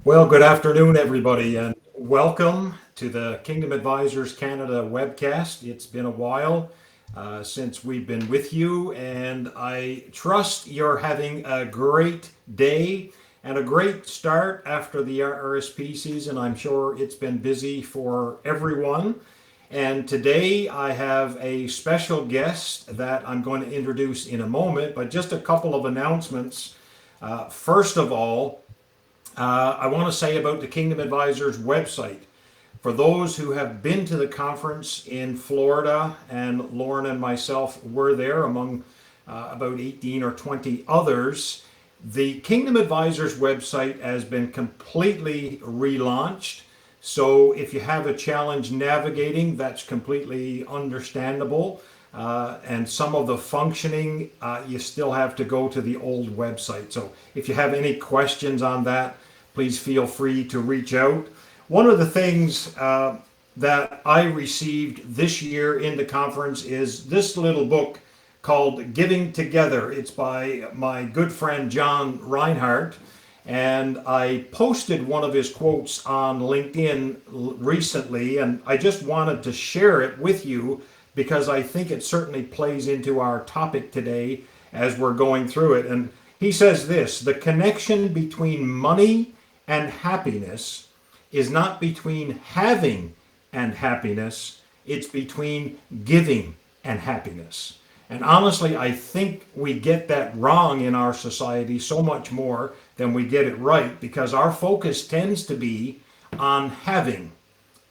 Well, good afternoon, everybody, and welcome to the Kingdom Advisors Canada webcast. It's been a while since we've been with you, and I trust you're having a great day and a great start after the RSP season. I'm sure it's been busy for everyone. And today I have a special guest that I'm going to introduce in a moment, but just a couple of announcements. First of all, I want to say about the Kingdom Advisors website. For those who have been to the conference in Florida, and Lorne and myself were there among about 18 or 20 others, the Kingdom Advisors website has been completely relaunched. So if you have a challenge navigating, that's completely understandable. And some of the functioning, you still have to go to the old website. So if you have any questions on that, please feel free to reach out. One of the things that I received this year in the conference is this little book called Giving Together. It's by my good friend John Reinhardt, and I posted one of his quotes on LinkedIn recently, and I just wanted to share it with you because I think it certainly plays into our topic today as we're going through it. And he says this: the connection between money and happiness is not between having and happiness, it's between giving and happiness. And honestly, I think we get that wrong in our society so much more than we get it right, because our focus tends to be on having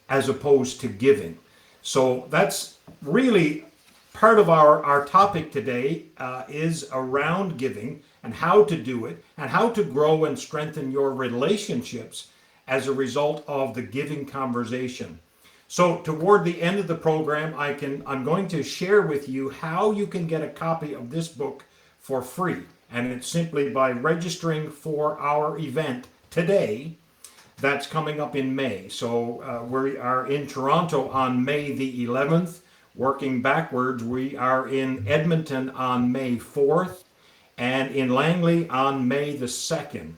as opposed to giving. So that's really part of our topic today, is around giving and how to do it and how to grow and strengthen your relationships as a result of the giving conversation. So toward the end of the program, I'm going to share with you how you can get a copy of this book for free. And it's simply by registering for our event today that's coming up in May. So we are in Toronto on May the 11th. Working backwards, we are in Edmonton on May 4th and in Langley on May the 2nd.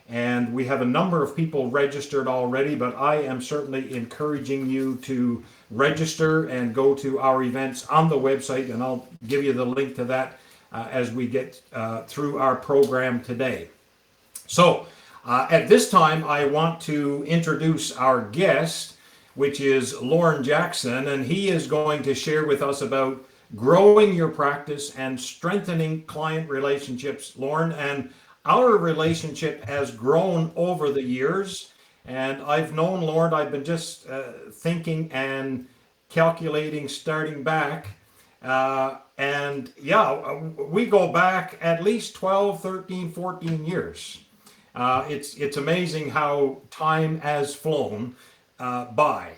And we have a number of people registered already, but I am certainly encouraging you to register and go to our events on the website, and I'll give you the link to that as we get through our program today. So at this time, I want to introduce our guest, which is Lorne Jackson, and he is going to share with us about growing your practice and strengthening client relationships. Lorne, and our relationship has grown over the years, and I've known Lorne, I've been just thinking and calculating, starting back, and yeah, we go back at least 12, 13, 14 years. It's amazing how time has flown by.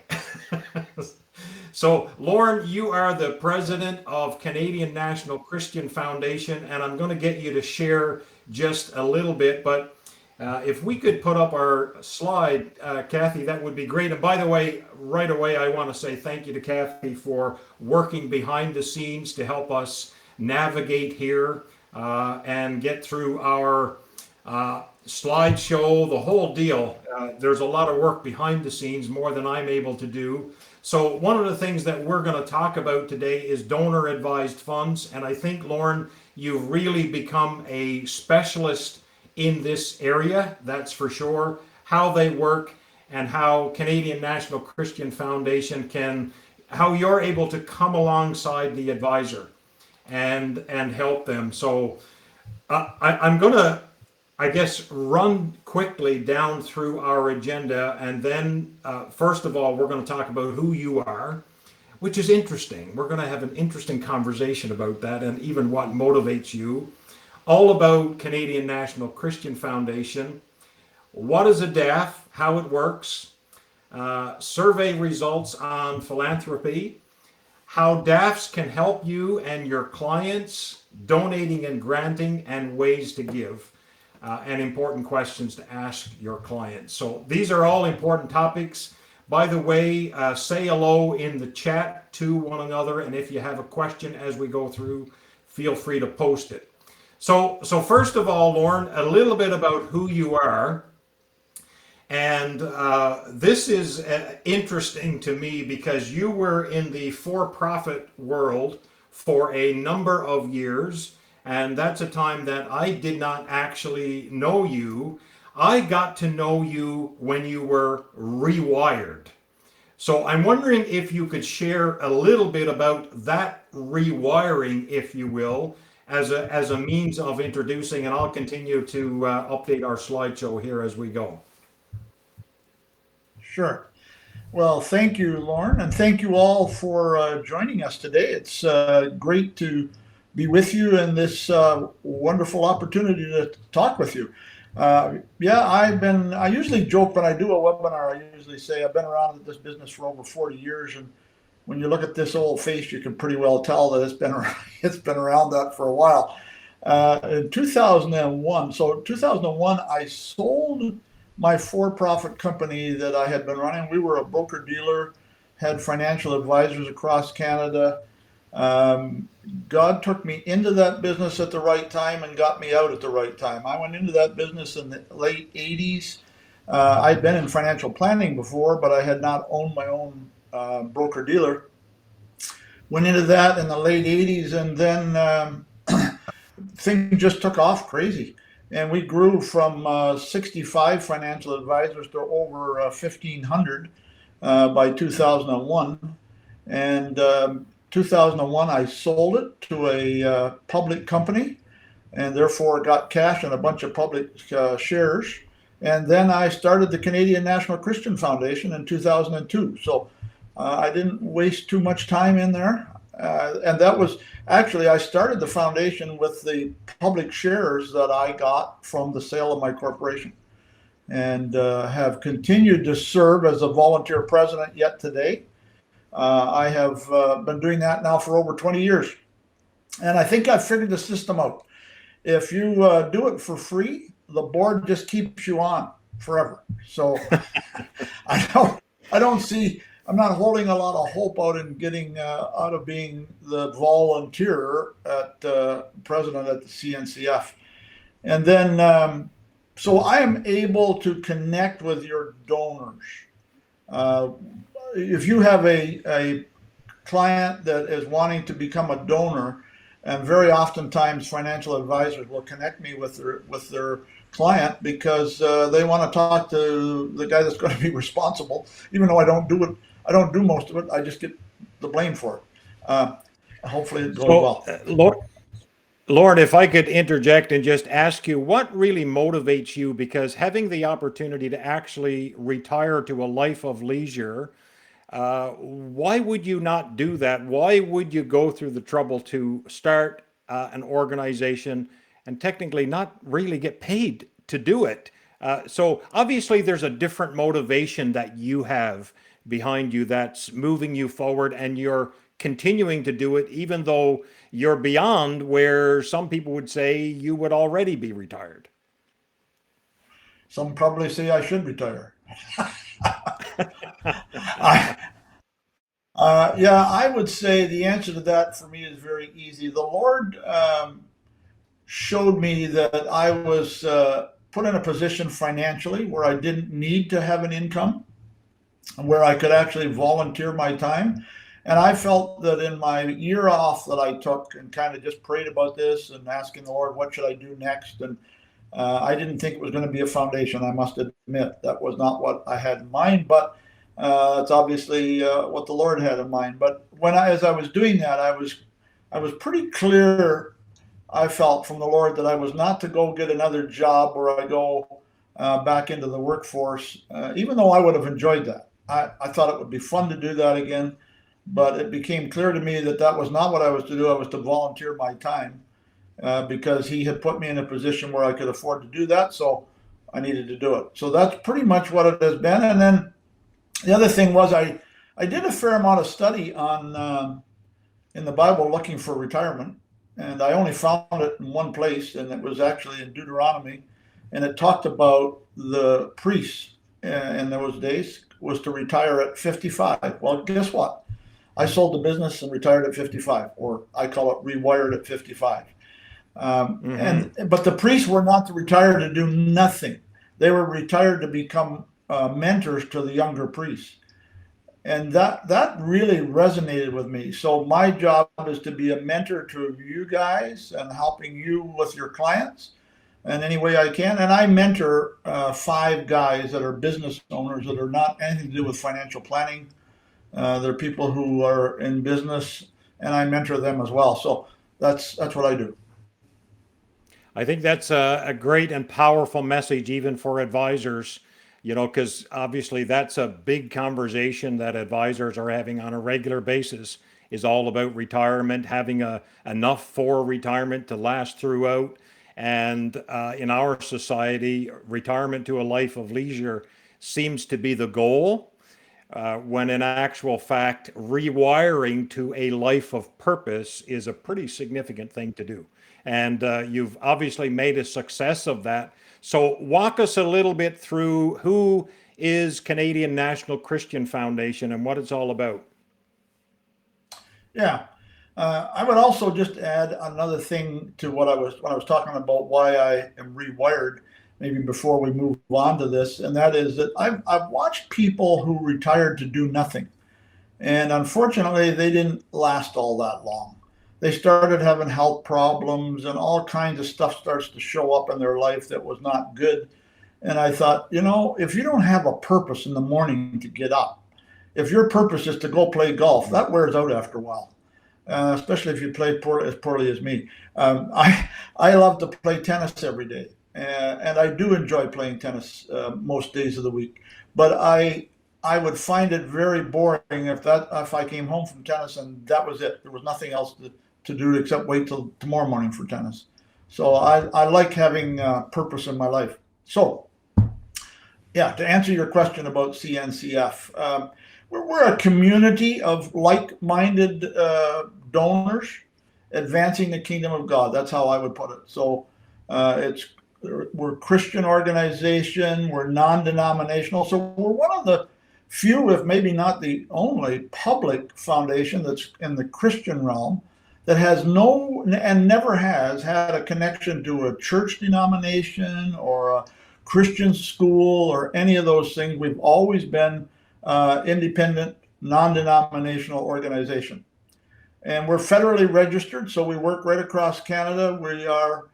So, Lorne, you are the president of Canadian National Christian Foundation, and I'm going to get you to share just a little bit. But if we could put up our slide, Kathy, that would be great. And by the way, right away, I want to say thank you to Kathy for working behind the scenes to help us navigate here and get through our slideshow, the whole deal. There's a lot of work behind the scenes, more than I'm able to do. So one of the things that we're going to talk about today is donor advised funds. And I think, Lorne, you've really become a specialist in this area, that's for sure, how they work and how Canadian National Christian Foundation how you're able to come alongside the advisor and help them. So I'm going to, I guess, run quickly down through our agenda, and then first of all, we're going to talk about who you are, which is interesting. We're going to have an interesting conversation about that and even what motivates you, all about Canadian National Christian Foundation, what is a DAF, how it works, survey results on philanthropy, how DAFs can help you and your clients, donating and granting, and ways to give. And important questions to ask your clients. So these are all important topics. By the way, say hello in the chat to one another, and if you have a question as we go through, feel free to post it. So first of all, Lorne, a little bit about who you are. And this is interesting to me because you were in the for profit world for a number of years. And that's a time that I did not actually know you. I got to know you when you were rewired. So I'm wondering if you could share a little bit about that rewiring, if you will, as a means of introducing, and I'll continue to update our slideshow here as we go. Sure. Well, thank you, Lorne, and thank you all for joining us today. It's great to be with you in this wonderful opportunity to talk with you. Yeah, I usually joke when I do a webinar, I usually say I've been around this business for over 40 years. And when you look at this old face, you can pretty well tell that it's been around that for a while. In 2001, so 2001, I sold my for-profit company that I had been running. We were a broker dealer, had financial advisors across Canada. Um, God took me into that business at the right time and got me out at the right time. I went into that business in the late 80s. I'd been in financial planning before, but I had not owned my own broker dealer. Went into that in the late 80s, and then things just took off crazy. And we grew from 65 financial advisors to over 1,500 by 2001. And 2001, I sold it to a public company, and therefore got cash and a bunch of public shares. And then I started the Canadian National Christian Foundation in 2002. So I didn't waste too much time in there. And that was actually, I started the foundation with the public shares that I got from the sale of my corporation, and have continued to serve as a volunteer president yet today. I have been doing that now for over 20 years. And I think I've figured the system out. If you do it for free, the board just keeps you on forever. So I don't see, I'm not holding a lot of hope out in getting out of being the volunteer at president at the CNCF. And then, so I am able to connect with your donors. Uh, if you have a client that is wanting to become a donor, and very oftentimes financial advisors will connect me with their client because they want to talk to the guy that's going to be responsible, even though I don't do it. I don't do most of it. I just get the blame for it. Hopefully it goes well. Lord, if I could interject and just ask you, what really motivates you? Because having the opportunity to actually retire to a life of leisure, why would you not do that? Why would you go through the trouble to start an organization and technically not really get paid to do it? So obviously there's a different motivation that you have behind you that's moving you forward, and you're continuing to do it even though you're beyond where some people would say you would already be retired. Some probably say I should retire. I, yeah, I would say the answer to that for me is very easy. The Lord showed me that I was put in a position financially where I didn't need to have an income, where I could actually volunteer my time. And I felt that in my year off that I took and kind of just prayed about this and asking the Lord, what should I do next? And I didn't think it was going to be a foundation. I must admit that was not what I had in mind, but it's obviously what the Lord had in mind. But as I was doing that, I was pretty clear. I felt from the Lord that I was not to go get another job where I go back into the workforce, even though I would have enjoyed that. I thought it would be fun to do that again, but it became clear to me that that was not what I was to do. I was to volunteer my time because He had put me in a position where I could afford to do that, so I needed to do it. So that's pretty much what it has been. And then the other thing was I did a fair amount of study on in the Bible looking for retirement, and I only found it in one place, and it was actually in Deuteronomy, and it talked about the priests in those days was to retire at 55. Well, guess what? I sold the business and retired at 55, or I call it rewired at 55. But the priests were not to retire to do nothing. They were retired to become mentors to the younger priests. And that really resonated with me. So my job is to be a mentor to you guys and helping you with your clients in any way I can. And I mentor five guys that are business owners that are not anything to do with financial planning. They're people who are in business, and I mentor them as well. So that's what I do. I think that's a great and powerful message, even for advisors, because obviously that's a big conversation that advisors are having on a regular basis, is all about retirement, having enough for retirement to last throughout. And in our society, retirement to a life of leisure seems to be the goal, when in actual fact, rewiring to a life of purpose is a pretty significant thing to do. And you've obviously made a success of that. So, walk us a little bit through who is Canadian National Christian Foundation and what it's all about. Yeah. I would also just add another thing to what I was when I was talking about why I am rewired. Maybe before we move on to this, and that is that I've watched people who retired to do nothing, and unfortunately, they didn't last all that long. They started having health problems, and all kinds of stuff starts to show up in their life that was not good. And I thought, if you don't have a purpose in the morning to get up, if your purpose is to go play golf, that wears out after a while, especially if you play as poorly as me. I love to play tennis every day, and I do enjoy playing tennis most days of the week. But I would find it very boring if I came home from tennis and that was it. There was nothing else to do except wait till tomorrow morning for tennis. So I like having purpose in my life. So yeah, to answer your question about CNCF, we're a community of like-minded donors advancing the kingdom of God. That's how I would put it. So it's we're a Christian organization. We're non-denominational. So we're one of the few, if maybe not the only, public foundation that's in the Christian realm that has no and never has had a connection to a church denomination or a Christian school or any of those things. We've always been independent, non-denominational organization. And we're federally registered, so we work right across Canada. We are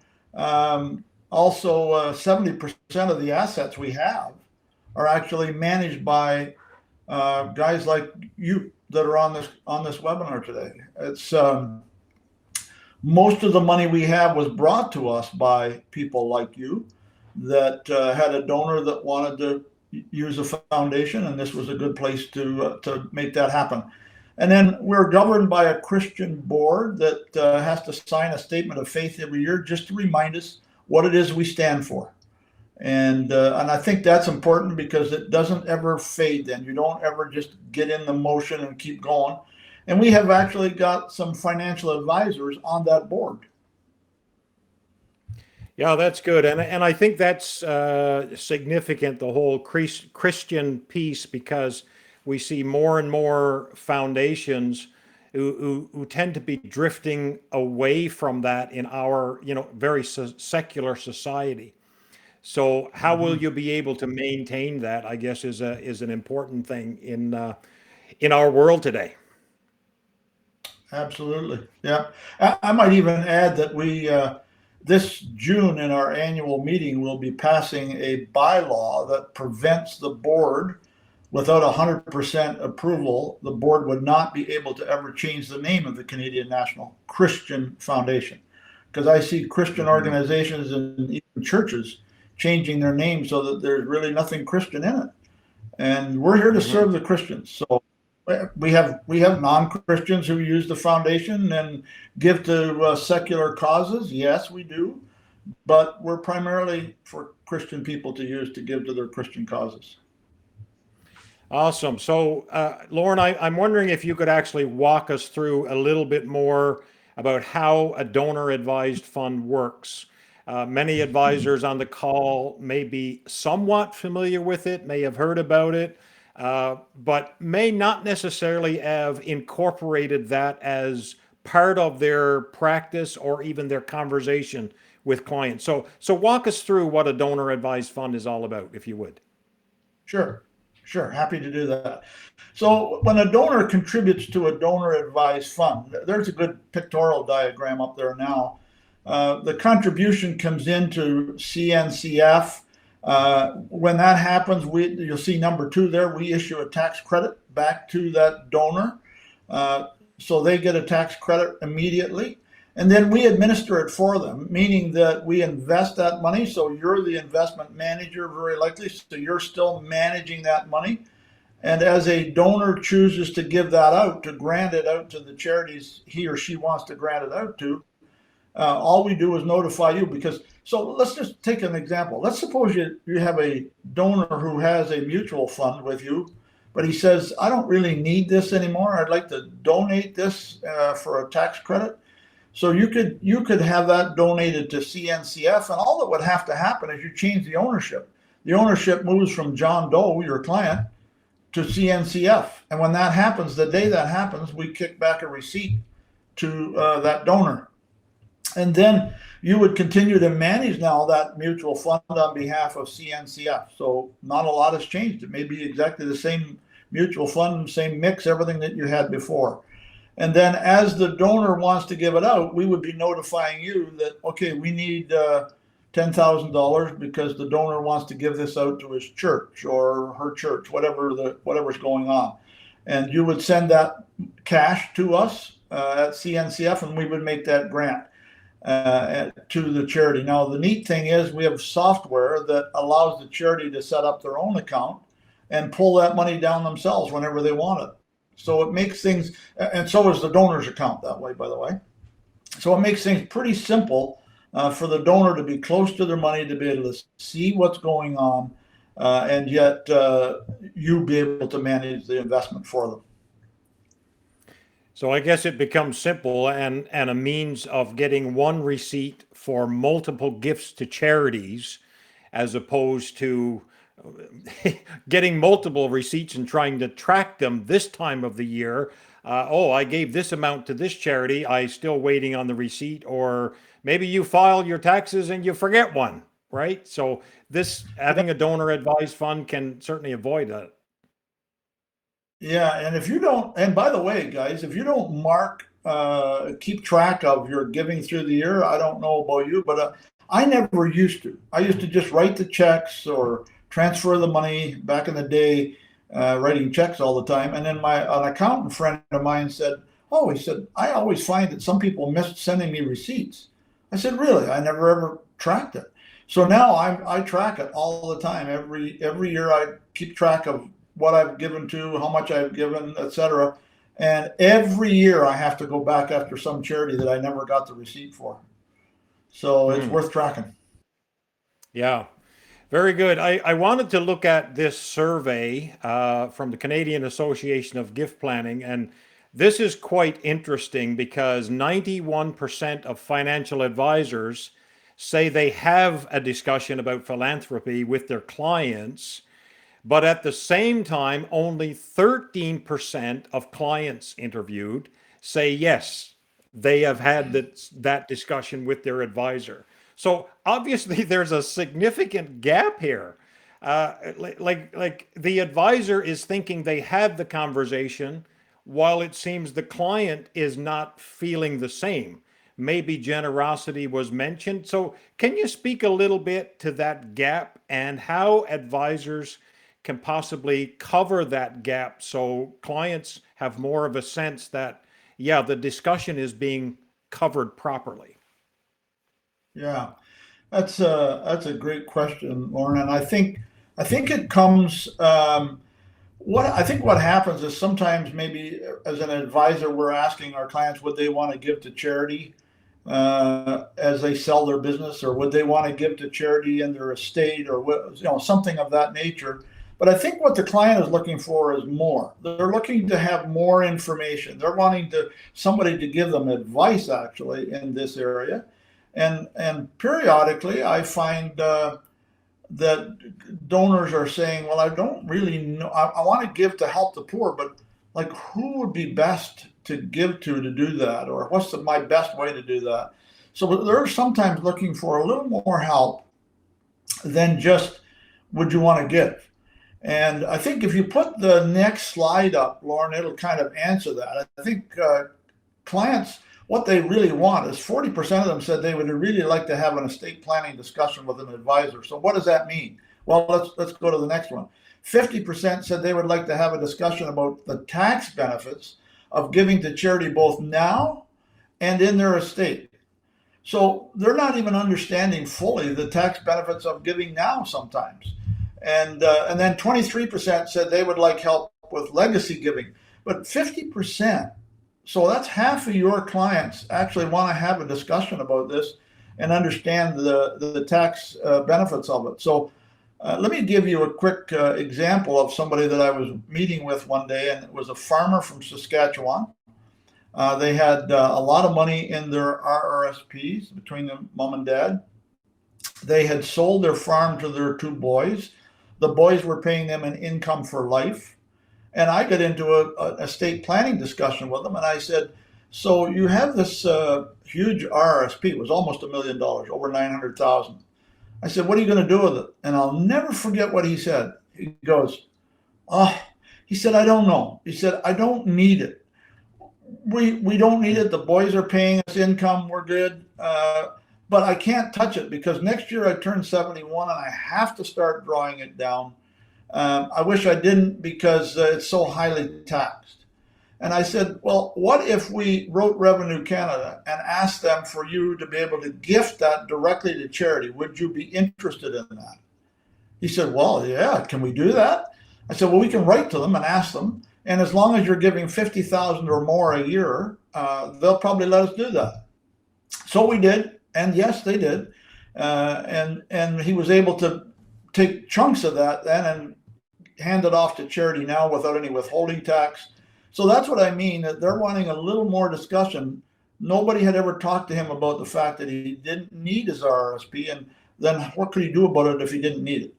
also 70% of the assets we have are actually managed by guys like you that are on this webinar today. It's most of the money we have was brought to us by people like you that had a donor that wanted to use a foundation, and this was a good place to make that happen. And then we're governed by a Christian board that has to sign a statement of faith every year just to remind us what it is we stand for. And I think that's important because it doesn't ever fade then. You don't ever just get in the motion and keep going. And we have actually got some financial advisors on that board. Yeah, that's good. And I think that's significant, the whole Christian piece, because we see more and more foundations who tend to be drifting away from that in our, very secular society. So how will you be able to maintain that, I guess, is an important thing in our world today. Absolutely. Yeah. I might even add that we, this June in our annual meeting, we'll be passing a bylaw that prevents the board, without 100% approval, the board would not be able to ever change the name of the Canadian National Christian Foundation. Because I see Christian organizations and even churches changing their name so that there's really nothing Christian in it. And we're here to serve the Christians. So we have non-Christians who use the foundation and give to secular causes. Yes, we do, but we're primarily for Christian people to use to give to their Christian causes. Awesome. So, Lorne, I'm wondering if you could actually walk us through a little bit more about how a donor advised fund works. Many advisors on the call may be somewhat familiar with it, may have heard about it, but may not necessarily have incorporated that as part of their practice or even their conversation with clients. So walk us through what a donor advised fund is all about, if you would. Sure, sure. Happy to do that. So when a donor contributes to a donor advised fund, there's a good pictorial diagram up there now. The contribution comes into CNCF. When that happens, you'll see number 2 there. We issue a tax credit back to that donor. So they get a tax credit immediately. And then we administer it for them, meaning that we invest that money. So you're the investment manager, very likely. So you're still managing that money. And as a donor chooses to give that out, to grant it out to the charities he or she wants to grant it out to, all we do is notify you. Because, so let's just take an example. Let's suppose you have a donor who has a mutual fund with you, but he says, I don't really need this anymore. I'd like to donate this for a tax credit. So you could have that donated to CNCF, and all that would have to happen is you change the ownership. The ownership moves from John Doe, your client, to CNCF. And when that happens, the day that happens, we kick back a receipt to that donor. And then you would continue to manage now that mutual fund on behalf of CNCF. So not a lot has changed. It may be exactly the same mutual fund, same mix, everything that you had before. And then as the donor wants to give it out, we would be notifying you that, okay, we need $10,000 because the donor wants to give this out to his church or her church, whatever's going on. And you would send that cash to us at CNCF, and we would make that grant to the charity. Now, the neat thing is we have software that allows the charity to set up their own account and pull that money down themselves whenever they want it. So it makes things, and so is the donor's account that way, by the way. So it makes things pretty simple for the donor to be close to their money, to be able to see what's going on, and yet you be able to manage the investment for them. So I guess it becomes simple and a means of getting one receipt for multiple gifts to charities, as opposed to getting multiple receipts and trying to track them this time of the year. I gave this amount to this charity, I still waiting on the receipt. Or maybe you file your taxes and you forget one, right? So this, having a donor advised fund, can certainly avoid that. Yeah, and if you don't, and by the way, guys, if you don't keep track of your giving through the year, I don't know about you, but I never used to. I used to just write the checks or transfer the money back in the day, writing checks all the time. And then an accountant friend of mine said, he said, I always find that some people missed sending me receipts. I said, really? I never ever tracked it. So now I track it all the time. Every year I keep track of what I've given to, how much I've given, etc. And every year I have to go back after some charity that I never got the receipt for. So it's worth tracking. Yeah. Very good. I wanted to look at this survey from the Canadian Association of Gift Planning, and this is quite interesting because 91% of financial advisors say they have a discussion about philanthropy with their clients, but at the same time, only 13% of clients interviewed say yes, they have had that discussion with their advisor. So obviously, there's a significant gap here. Like the advisor is thinking they had the conversation, while it seems the client is not feeling the same. Maybe generosity was mentioned. So can you speak a little bit to that gap and how advisors can possibly cover that gap so clients have more of a sense that, yeah, the discussion is being covered properly? Yeah, that's a great question, Lorne. And I think it comes. What happens is sometimes maybe as an advisor, we're asking our clients, would they want to give to charity as they sell their business, or would they want to give to charity in their estate, or something of that nature. But I think what the client is looking for is more. They're looking to have more information. They're wanting somebody to give them advice, actually, in this area. And periodically, I find that donors are saying, well, I don't really know. I want to give to help the poor, but like, who would be best to give to do that? Or what's my best way to do that? So they're sometimes looking for a little more help than just, would you want to give? And I think if you put the next slide up, Lorne, it'll kind of answer that. I think clients, what they really want is 40% of them said they would really like to have an estate planning discussion with an advisor. So what does that mean? Well, let's go to the next one. 50% said they would like to have a discussion about the tax benefits of giving to charity both now and in their estate. So they're not even understanding fully the tax benefits of giving now sometimes. And then 23% said they would like help with legacy giving. But 50%, so that's half of your clients actually want to have a discussion about this and understand the tax benefits of it. So let me give you a quick example of somebody that I was meeting with one day, and it was a farmer from Saskatchewan. They had a lot of money in their RRSPs between the mom and dad. They had sold their farm to their two boys. The boys were paying them an income for life. And I got into a estate planning discussion with them, and I said, so you have this huge RRSP. It was almost $1 million, over 900,000. I said, what are you going to do with it? And I'll never forget what he said. He goes, he said, I don't know. He said, I don't need it. We don't need it. The boys are paying us income. We're good. But I can't touch it because next year I turn 71 and I have to start drawing it down. I wish I didn't because it's so highly taxed. And I said, well, what if we wrote Revenue Canada and asked them for you to be able to gift that directly to charity? Would you be interested in that? He said, well, yeah, can we do that? I said, well, we can write to them and ask them. And as long as you're giving 50,000 or more a year, they'll probably let us do that. So we did. And yes, they did. And he was able to take chunks of that then and hand it off to charity now without any withholding tax. So that's what I mean, that they're wanting a little more discussion. Nobody had ever talked to him about the fact that he didn't need his RRSP, and then what could he do about it if he didn't need it?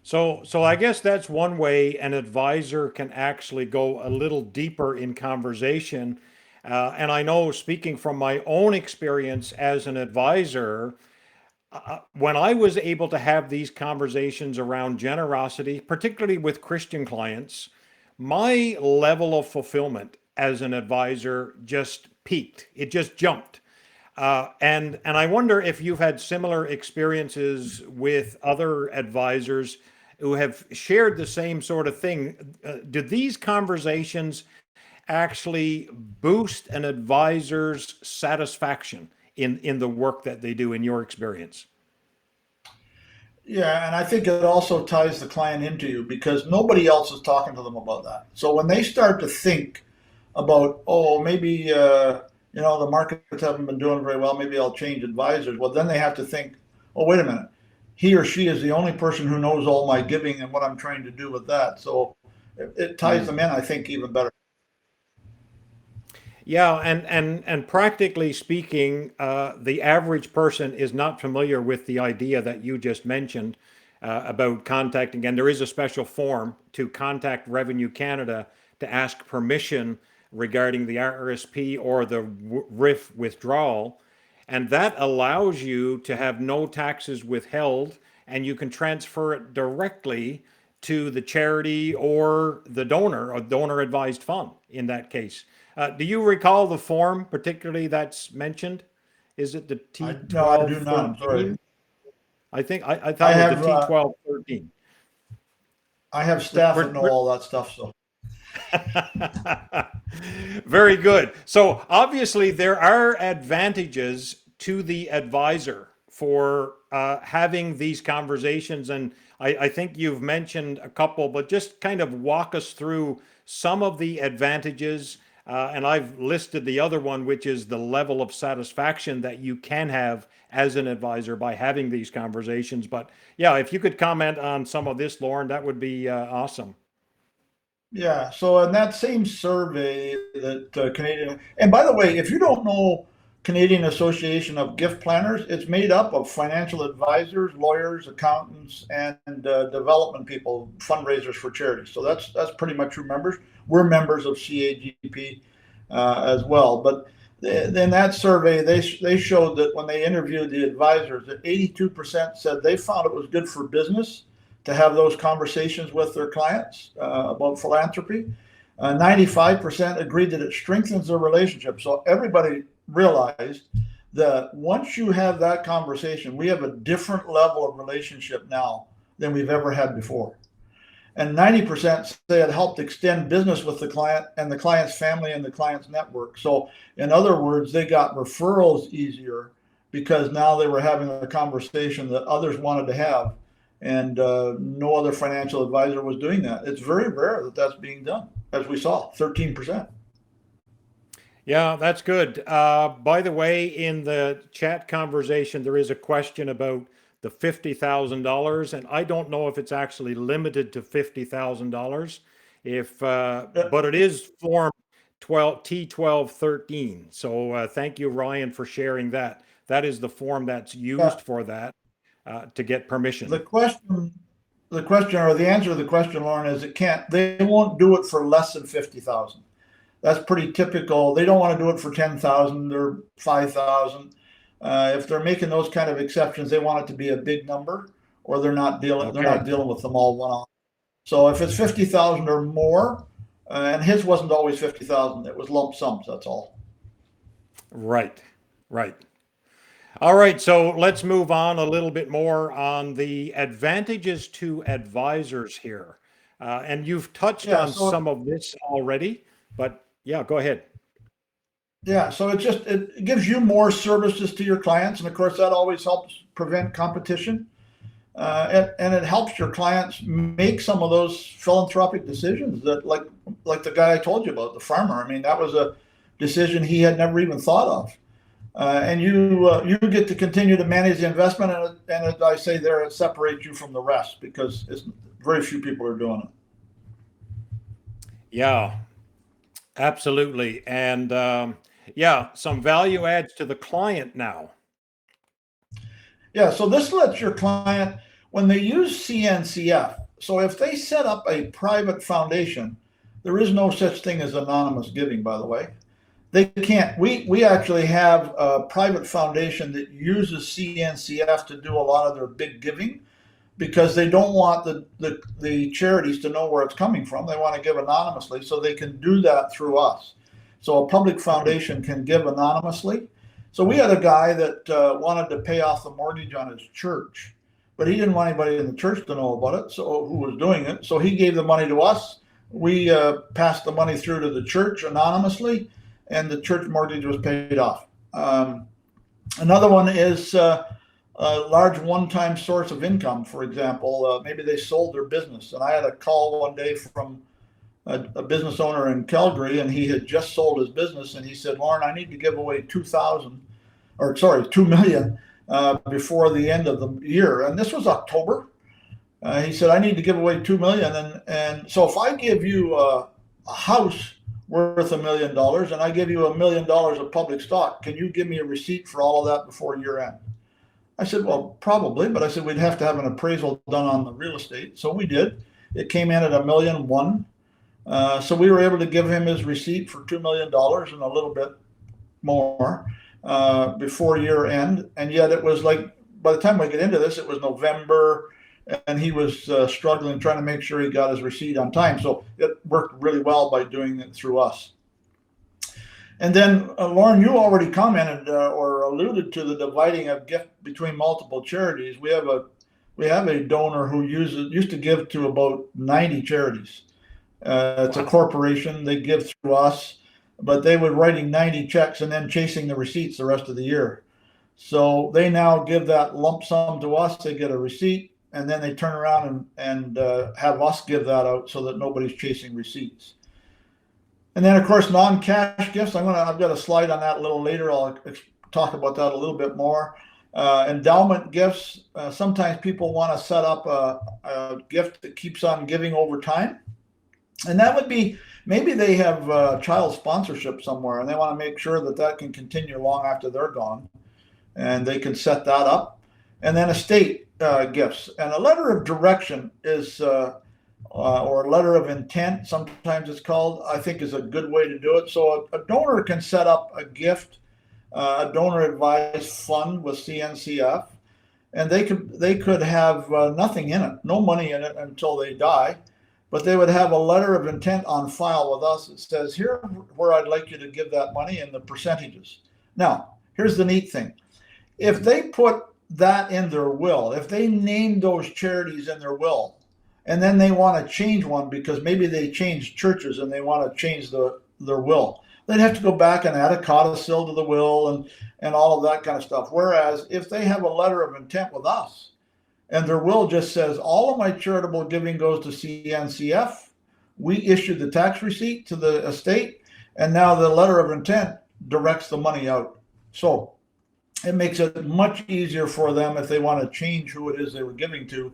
So I guess that's one way an advisor can actually go a little deeper in conversation. And I know, speaking from my own experience as an advisor, when I was able to have these conversations around generosity, particularly with Christian clients, my level of fulfillment as an advisor just peaked. It just jumped. And I wonder if you've had similar experiences with other advisors who have shared the same sort of thing. Do these conversations actually boost an advisor's satisfaction in the work that they do, in your experience? Yeah, and I think it also ties the client into you because nobody else is talking to them about that. So when they start to think about, oh, maybe the markets haven't been doing very well, maybe I'll change advisors. Well, then they have to think, oh, wait a minute, he or she is the only person who knows all my giving and what I'm trying to do with that. So it ties them in, I think, even better. Yeah, and practically speaking, the average person is not familiar with the idea that you just mentioned about contacting, and there is a special form to contact Revenue Canada to ask permission regarding the RRSP or the RIF withdrawal, and that allows you to have no taxes withheld, and you can transfer it directly to the charity or the donor, a donor advised fund in that case. Do you recall the form particularly that's mentioned? Is it the No, I do not. I'm T1213? sorry. I I thought it have was the T1213. I have staff that know all that stuff. So Very good. So obviously there are advantages to the advisor for having these conversations, and I think you've mentioned a couple, but just kind of walk us through some of the advantages. And I've listed the other one, which is the level of satisfaction that you can have as an advisor by having these conversations. But yeah, if you could comment on some of this, Lorne, that would be awesome. yeah, so in that same survey that Canadian, and by the way, if you don't know Canadian Association of Gift Planners, it's made up of financial advisors, lawyers, accountants, and development people, fundraisers for charities. So that's pretty much who members. We're members of CAGP as well. But in that survey, they showed that when they interviewed the advisors, that 82% said they found it was good for business to have those conversations with their clients about philanthropy. 95% agreed that it strengthens their relationship. So everybody realized that once you have that conversation, we have a different level of relationship now than we've ever had before. And 90% say it helped extend business with the client and the client's family and the client's network. So in other words, they got referrals easier because now they were having a conversation that others wanted to have. And no other financial advisor was doing that. It's very rare that that's being done, as we saw, 13%. Yeah, that's good. By the way, in the chat conversation, there is a question about the $50,000, and I don't know if it's actually limited to $50,000. But it is Form 12 T1213. So thank you, Ryan, for sharing that. That is the form that's used for that to get permission. The question, or the answer to the question, Lorne, is they won't do it for less than 50,000. That's pretty typical. They don't want to do it for 10,000 or 5,000. If they're making those kind of exceptions, they want it to be a big number, or they're not dealing with them all one off. So if it's 50,000 or more, and his wasn't always 50,000, it was lump sums. That's all. Right. All right, so let's move on a little bit more on the advantages to advisors here. And you've touched on some of this already, but yeah, go ahead. Yeah, so it gives you more services to your clients, and of course that always helps prevent competition, and it helps your clients make some of those philanthropic decisions that, like the guy I told you about, the farmer. I mean, that was a decision he had never even thought of. And you get to continue to manage the investment, and as I say there, it separates you from the rest because very few people are doing it. Yeah, absolutely. And some value adds to the client now. Yeah, so this lets your client, when they use CNCF, so if they set up a private foundation, there is no such thing as anonymous giving, by the way. They can't. We actually have a private foundation that uses CNCF to do a lot of their big giving because they don't want the charities to know where it's coming from. They want to give anonymously, so they can do that through us. So a public foundation can give anonymously. So we had a guy that wanted to pay off the mortgage on his church, but he didn't want anybody in the church to know about it, so who was doing it. So he gave the money to us. We passed the money through to the church anonymously, and the church mortgage was paid off. Another one is a large one-time source of income. For example, maybe they sold their business. And I had a call one day from a business owner in Calgary, and he had just sold his business. And he said, Lorne, I need to give away $2 million before the end of the year. And this was October. He said, I need to give away $2 million. And so if I give you a house worth $1 million and I give you $1 million of public stock, can you give me a receipt for all of that before year end? I said, well, probably, but I said we'd have to have an appraisal done on the real estate. So we did. It came in at $1.1 million. So we were able to give him his receipt for $2 million and a little bit more before year end. And yet it was like, by the time we get into this, it was November, and he was struggling, trying to make sure he got his receipt on time. So it worked really well by doing it through us. And then, Lorne, you already commented or alluded to the dividing of gift between multiple charities. We have a donor who used to give to about 90 charities. It's a corporation. They give through us, but they were writing 90 checks and then chasing the receipts the rest of the year. So they now give that lump sum to us. They get a receipt, and then they turn around and have us give that out so that nobody's chasing receipts. And then, of course, non-cash gifts. I've got a slide on that a little later. I'll talk about that a little bit more. Endowment gifts. Sometimes people want to set up a gift that keeps on giving over time. And that would be, maybe they have child sponsorship somewhere, and they want to make sure that can continue long after they're gone. And they can set that up. And then estate gifts. And a letter of direction is, or a letter of intent, sometimes it's called, I think is a good way to do it. So a donor can set up a gift, a donor advised fund with CNCF, and they could have nothing in it, no money in it until they die, but they would have a letter of intent on file with us that says, here where I'd like you to give that money and the percentages. Now, here's the neat thing. If they put that in their will, if they name those charities in their will, and then they want to change one because maybe they changed churches and they want to change their will, they'd have to go back and add a codicil to the will and all of that kind of stuff. Whereas if they have a letter of intent with us and their will just says all of my charitable giving goes to CNCF, we issued the tax receipt to the estate, and now the letter of intent directs the money out. So it makes it much easier for them if they want to change who it is they were giving to,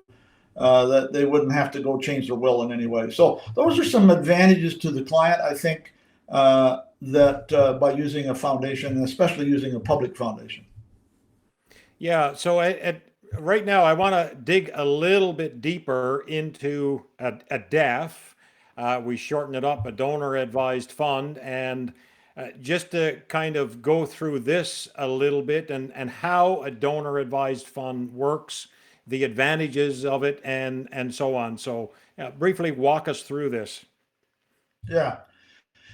that they wouldn't have to go change their will in any way. So those are some advantages to the client, I think, that by using a foundation, and especially using a public foundation. Yeah. So right now, I want to dig a little bit deeper into a DAF. We shorten it up, a donor advised fund. And just to kind of go through this a little bit and how a donor advised fund works, the advantages of it, and so on. So briefly walk us through this. Yeah.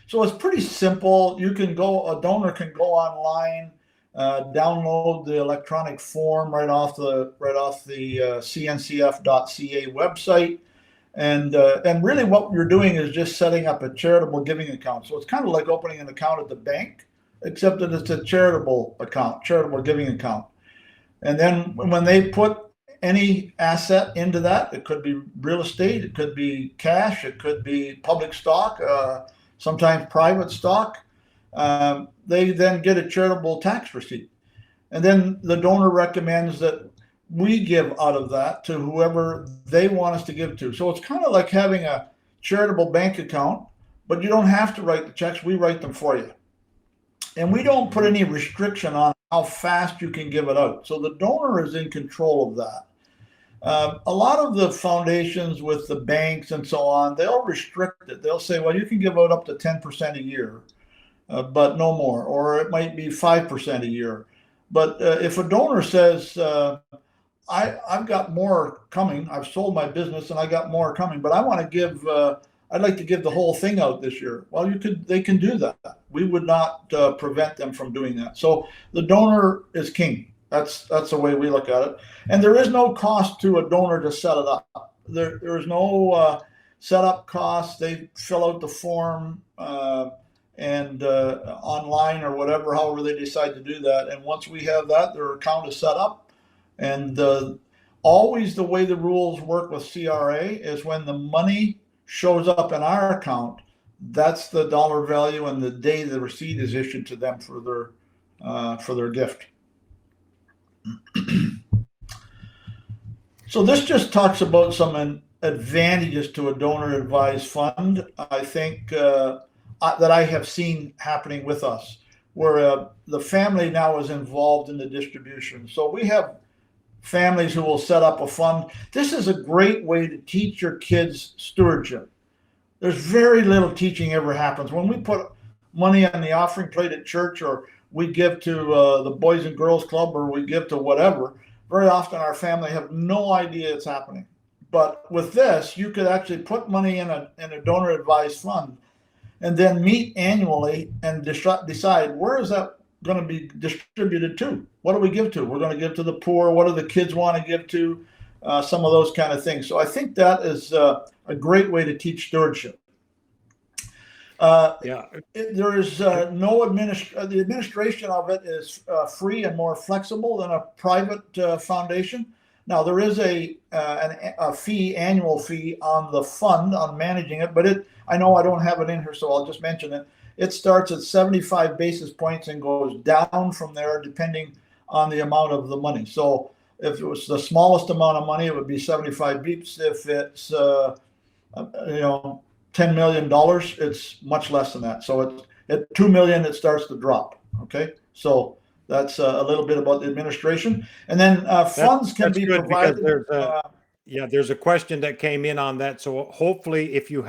So it's pretty simple. A donor can go online, download the electronic form right off the cncf.ca website, and really what you're doing is just setting up a charitable giving account. So it's kind of like opening an account at the bank, except that it's a charitable account, charitable giving account. And then when they put any asset into that, it could be real estate, it could be cash, it could be public stock, sometimes private stock. They then get a charitable tax receipt. And then the donor recommends that we give out of that to whoever they want us to give to. So it's kind of like having a charitable bank account, but you don't have to write the checks. We write them for you. And we don't put any restriction on how fast you can give it out. So the donor is in control of that. A lot of the foundations with the banks and so on, they'll restrict it. They'll say, well, you can give out up to 10% a year, but no more. Or it might be 5% a year. But if a donor says, I've got more coming, I've sold my business and I got more coming, but I want to give, I'd like to give the whole thing out this year. Well, they can do that. We would not prevent them from doing that. So the donor is king. That's the way we look at it. And there is no cost to a donor to set it up. There's no setup costs. They fill out the form and online or whatever, however they decide to do that. And once we have that, their account is set up. And always the way the rules work with CRA is when the money shows up in our account, that's the dollar value and the day the receipt is issued to them for their gift. So this just talks about some advantages to a donor advised fund, I think, that I have seen happening with us, where the family now is involved in the distribution. So we have families who will set up a fund. This is a great way to teach your kids stewardship. There's very little teaching ever happens. When we put money on the offering plate at church, or we give to the Boys and Girls Club, or we give to whatever, very often our family have no idea it's happening. But with this, you could actually put money in a donor advised fund and then meet annually and decide where is that going to be distributed to? What do we give to? We're going to give to the poor. What do the kids want to give to? Some of those kind of things. So I think that is a great way to teach stewardship. There is no the administration of it is free and more flexible than a private foundation. Now there is a fee, annual fee on the fund on managing it, but I know I don't have it in here, so I'll just mention it. It starts at 75 basis points and goes down from there depending on the amount of the money. So if it was the smallest amount of money, it would be 75 beeps. If it's $10 million, it's much less than that. So at 2 million, it starts to drop. Okay, so that's a little bit about the administration, and then funds can be provided. There's a question that came in on that. So hopefully, if you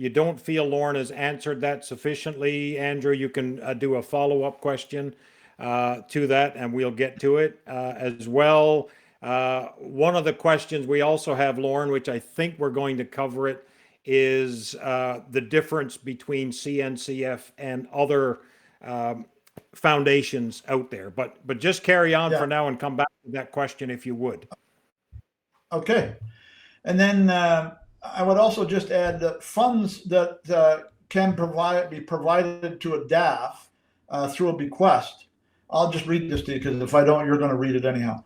don't feel Lorne has answered that sufficiently, Andrew, you can do a follow-up question. to that, and we'll get to it as well. One of the questions we also have, Lorne, which I think we're going to cover it, is the difference between CNCF and other foundations out there. But just carry on Yeah. for now and come back to that question if you would. Okay. And then I would also just add that funds that can be provided to a DAF through a bequest. I'll just read this to you because if I don't, you're going to read it anyhow.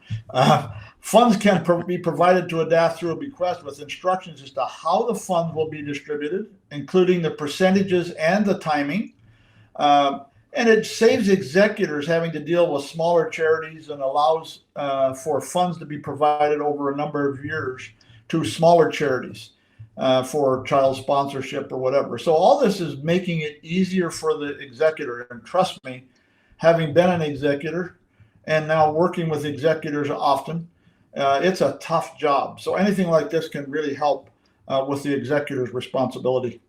Funds can be provided to a DAF through a bequest with instructions as to how the funds will be distributed, including the percentages and the timing. And it saves executors having to deal with smaller charities and allows for funds to be provided over a number of years to smaller charities for child sponsorship or whatever. So all this is making it easier for the executor. And trust me, having been an executor and now working with executors often, it's a tough job. So anything like this can really help with the executor's responsibility.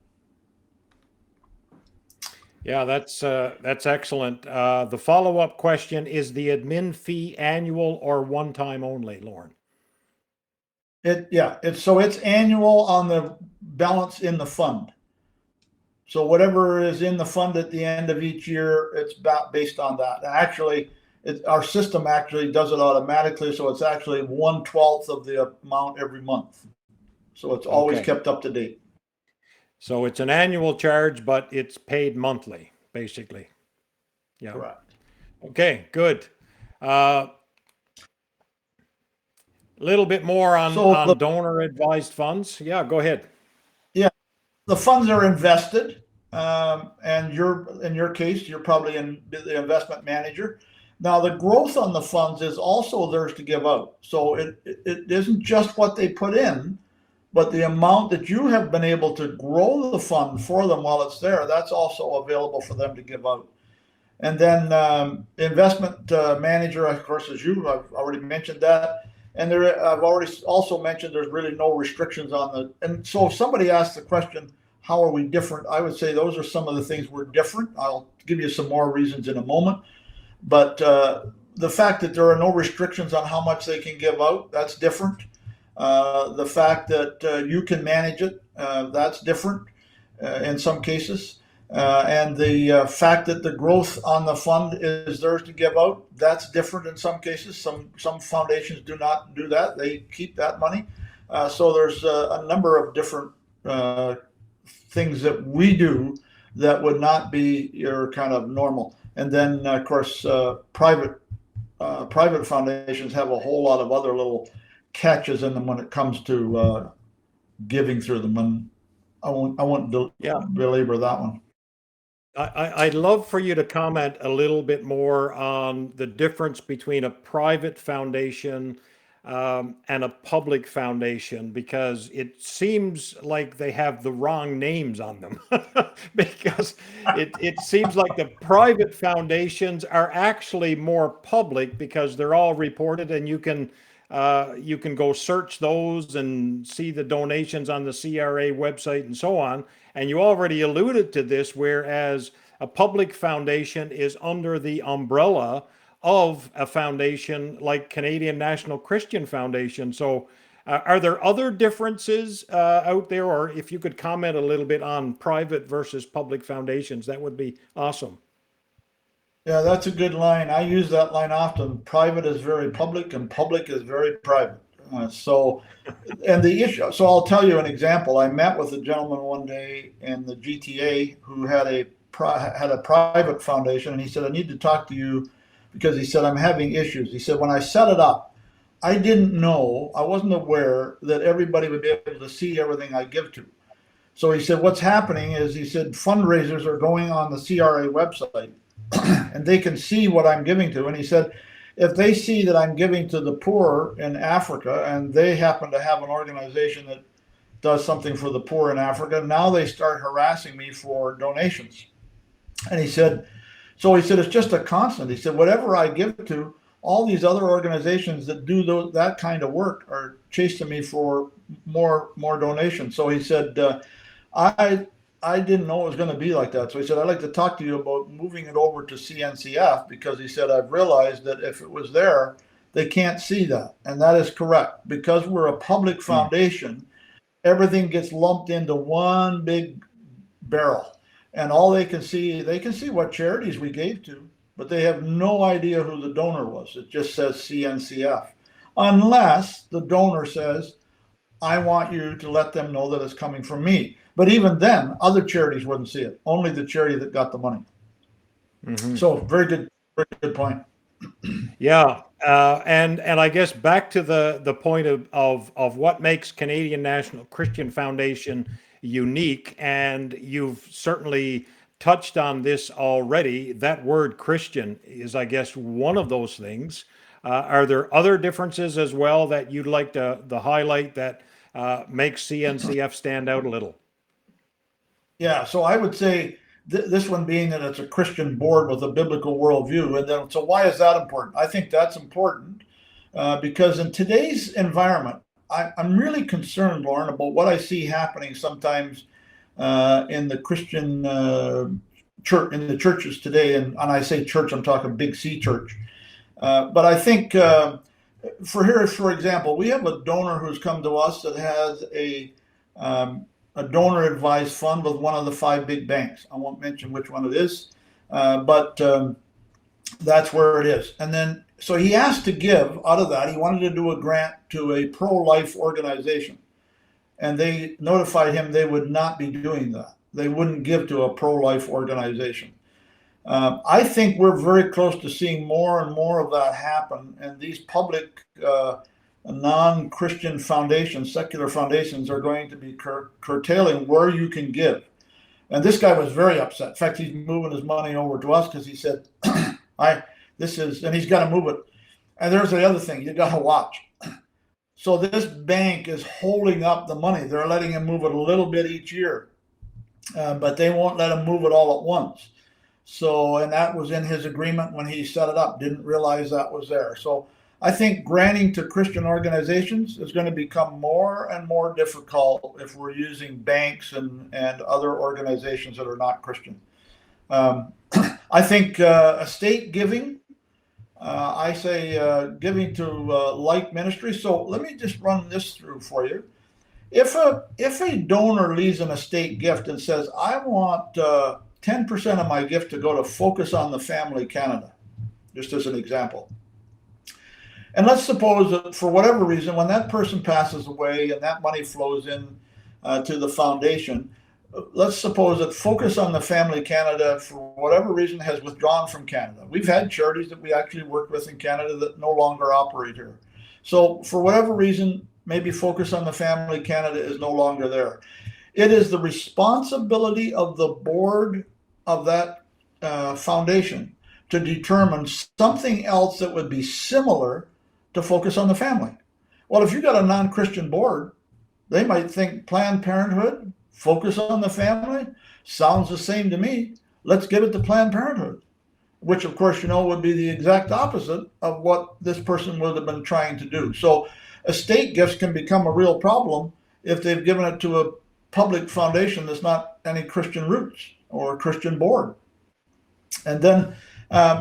Yeah, that's excellent. The follow-up question is the admin fee annual or one time only, Lorne? It's annual on the balance in the fund. So whatever is in the fund at the end of each year, it's based on that. Actually, our system actually does it automatically, so it's actually 1/12 of the amount every month. So it's always kept up to date. So it's an annual charge, but it's paid monthly, basically. Yeah. Correct. Okay, good. Little bit more on donor advised funds. Yeah, go ahead. Yeah, the funds are invested, and in your case, you're probably the investment manager. Now, the growth on the funds is also theirs to give out. So it isn't just what they put in, but the amount that you have been able to grow the fund for them while it's there, that's also available for them to give out. And then the investment manager, of course, is you. I've already mentioned that. And I've already also mentioned there's really no restrictions on the. And so if somebody asks the question, how are we different? I would say those are some of the things we're different. I'll give you some more reasons in a moment. But the fact that there are no restrictions on how much they can give out, that's different. The fact that you can manage it, that's different in some cases. And the fact that the growth on the fund is theirs to give out, that's different in some cases. Some foundations do not do that. They keep that money. So there's a number of different things that we do that would not be your kind of normal. And then, of course, private foundations have a whole lot of other little catches in them when it comes to giving through them. And I won't belabor that one. I'd love for you to comment a little bit more on the difference between a private foundation and a public foundation, because it seems like they have the wrong names on them. Because it seems like the private foundations are actually more public because they're all reported, and you can go search those and see the donations on the CRA website and so on. And you already alluded to this, whereas a public foundation is under the umbrella of a foundation like Canadian National Christian Foundation. So are there other differences out there? Or if you could comment a little bit on private versus public foundations, that would be awesome. Yeah, that's a good line. I use that line often. Private is very public and public is very private. And the issue, so I'll tell you an example. I met with a gentleman one day in the GTA who had a private foundation, and he said, I need to talk to you because he said, I'm having issues. He said, when I set it up, I wasn't aware that everybody would be able to see everything I give to. So he said, what's happening is, he said, fundraisers are going on the CRA website and they can see what I'm giving to. And he said, if they see that I'm giving to the poor in Africa and they happen to have an organization that does something for the poor in Africa, now they start harassing me for donations. And he said, it's just a constant. He said, whatever I give to, all these other organizations that do that kind of work are chasing me for more donations. So he said, I didn't know it was going to be like that. So he said, I'd like to talk to you about moving it over to CNCF, because he said, I've realized that if it was there, they can't see that. And that is correct. Because we're a public Hmm. foundation, everything gets lumped into one big barrel. And all they can see what charities we gave to, but they have no idea who the donor was. It just says CNCF. Unless the donor says, I want you to let them know that it's coming from me. But even then, other charities wouldn't see it. Only the charity that got the money. Hmm. So very good point. Yeah, and I guess back to the point of what makes Canadian National Christian Foundation unique, and you've certainly touched on this already. That word Christian is, I guess, one of those things. Are there other differences as well that you'd like to highlight that makes CNCF stand out a little? Yeah, so I would say this one being that it's a Christian board with a biblical worldview. And then, so why is that important? I think that's important because in today's environment, I'm really concerned, Lorne, about what I see happening sometimes in the Christian church, in the churches today. And I say church, I'm talking big C church. But I think for example, we have a donor who's come to us that has a donor advised fund with one of the five big banks. I won't mention which one it is, but that's where it is. And then, so he asked to give out of that. He wanted to do a grant to a pro-life organization, and they notified him they would not be doing that. They wouldn't give to a pro-life organization. I think we're very close to seeing more and more of that happen, and these public non-Christian foundations, secular foundations, are going to be curtailing where you can give. And this guy was very upset. In fact, he's moving his money over to us because he said, and he's got to move it. And there's the other thing you got to watch. So this bank is holding up the money. They're letting him move it a little bit each year, but they won't let him move it all at once. So, and that was in his agreement when he set it up, didn't realize that was there. So I think granting to Christian organizations is going to become more and more difficult if we're using banks and other organizations that are not Christian. I think estate giving, I say giving to like ministry. So let me just run this through for you. If a donor leaves an estate gift and says, I want 10% of my gift to go to Focus on the Family Canada, just as an example. And let's suppose that for whatever reason, when that person passes away and that money flows in to the foundation, let's suppose that Focus on the Family Canada, for whatever reason, has withdrawn from Canada. We've had charities that we actually work with in Canada that no longer operate here. So for whatever reason, maybe Focus on the Family Canada is no longer there. It is the responsibility of the board of that foundation to determine something else that would be similar to Focus on the Family. Well, if you've got a non-Christian board, they might think Planned Parenthood, Focus on the Family, sounds the same to me. Let's give it to Planned Parenthood, which of course, would be the exact opposite of what this person would have been trying to do. So estate gifts can become a real problem if they've given it to a public foundation that's not any Christian roots or Christian board. And then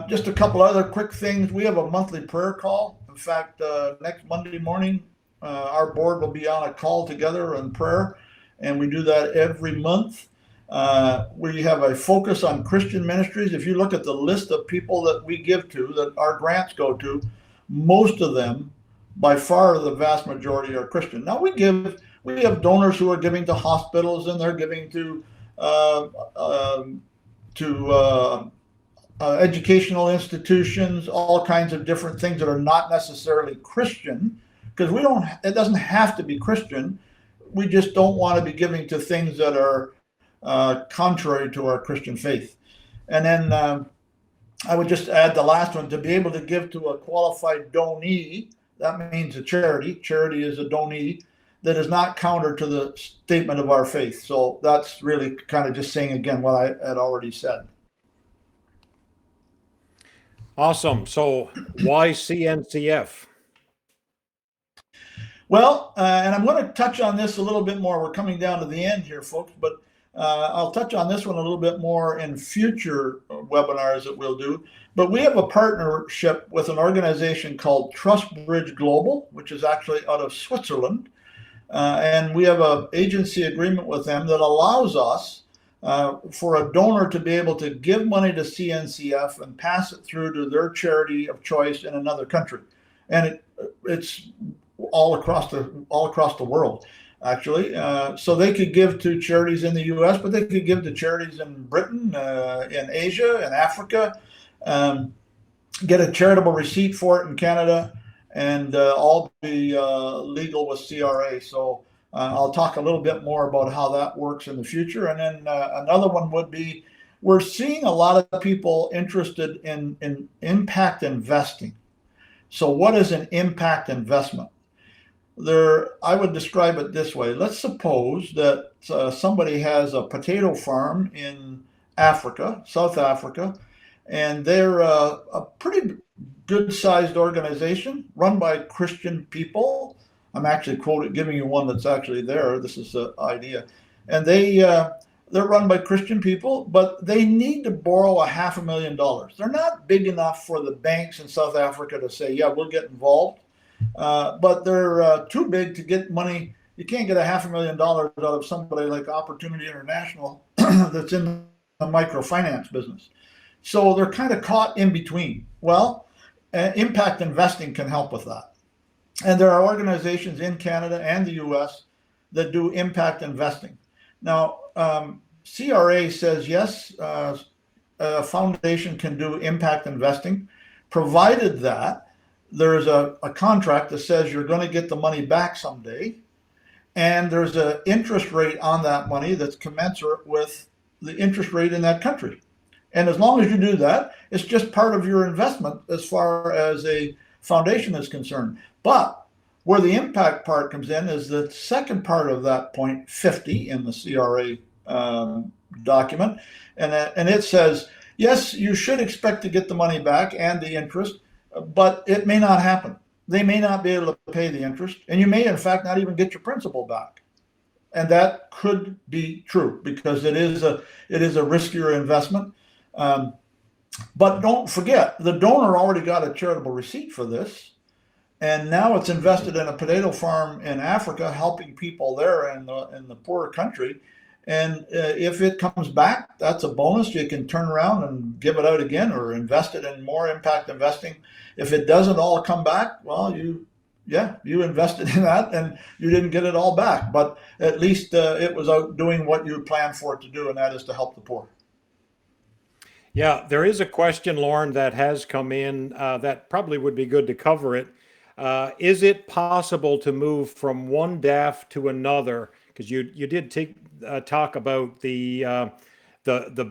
just a couple other quick things. We have a monthly prayer call. In fact, next Monday morning, our board will be on a call together in prayer, and we do that every month. We have a focus on Christian ministries. If you look at the list of people that we give to, that our grants go to, most of them, by far the vast majority, are Christian. Now we have donors who are giving to hospitals, and they're giving to educational institutions, all kinds of different things that are not necessarily Christian, because it doesn't have to be Christian. We just don't want to be giving to things that are contrary to our Christian faith. And then I would just add the last one, to be able to give to a qualified donee. That means a charity. Charity is a donee that is not counter to the statement of our faith. So that's really kind of just saying again what I had already said. Awesome. So why CNCF? Well, and I'm going to touch on this a little bit more. We're coming down to the end here, folks, but I'll touch on this one a little bit more in future webinars that we'll do. But we have a partnership with an organization called Trust Bridge Global, which is actually out of Switzerland. And we have an agency agreement with them that allows us for a donor to be able to give money to CNCF and pass it through to their charity of choice in another country. And it's all across the world, actually. So they could give to charities in the U.S., but they could give to charities in Britain, in Asia, in Africa, get a charitable receipt for it in Canada, and all be legal with CRA. So I'll talk a little bit more about how that works in the future. And then another one would be, we're seeing a lot of people interested in impact investing. So what is an impact investment? I would describe it this way. Let's suppose that somebody has a potato farm in Africa, South Africa, and they're a pretty good-sized organization run by Christian people. I'm actually giving you one that's actually there. This is the idea. And they're run by Christian people, but they need to borrow $500,000. They're not big enough for the banks in South Africa to say, yeah, we'll get involved. But they're too big to get money. You can't get $500,000 out of somebody like Opportunity International that's in the microfinance business. So they're kind of caught in between. Well, impact investing can help with that. And there are organizations in Canada and the US that do impact investing. Now, CRA says, yes, a foundation can do impact investing, provided that there's a contract that says you're going to get the money back someday, and there's an interest rate on that money that's commensurate with the interest rate in that country. And as long as you do that, it's just part of your investment as far as a foundation is concerned. But where the impact part comes in is the second part of that point 50 in the CRA document. And it says, yes, you should expect to get the money back and the interest, but it may not happen. They may not be able to pay the interest, and you may, in fact, not even get your principal back. And that could be true because it is a riskier investment. But don't forget, the donor already got a charitable receipt for this, and now it's invested in a potato farm in Africa, helping people there in the poorer country. And if it comes back, that's a bonus. You can turn around and give it out again or invest it in more impact investing. If it doesn't all come back, well, you invested in that and you didn't get it all back. But at least it was out doing what you planned for it to do, and that is to help the poor. Yeah, there is a question, Lorne, that has come in that probably would be good to cover it. Is it possible to move from one DAF to another? Because you did talk about the